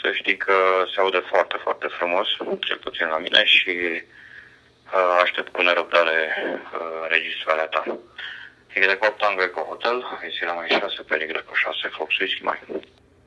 Să știi că se aude foarte, foarte frumos, cel puțin la mine, și aștept cu nerăbdare înregistrarea ta. Y8 Tango Eco Hotel, Sierra Mai 6 pe Y6 Fox Whisky Mai.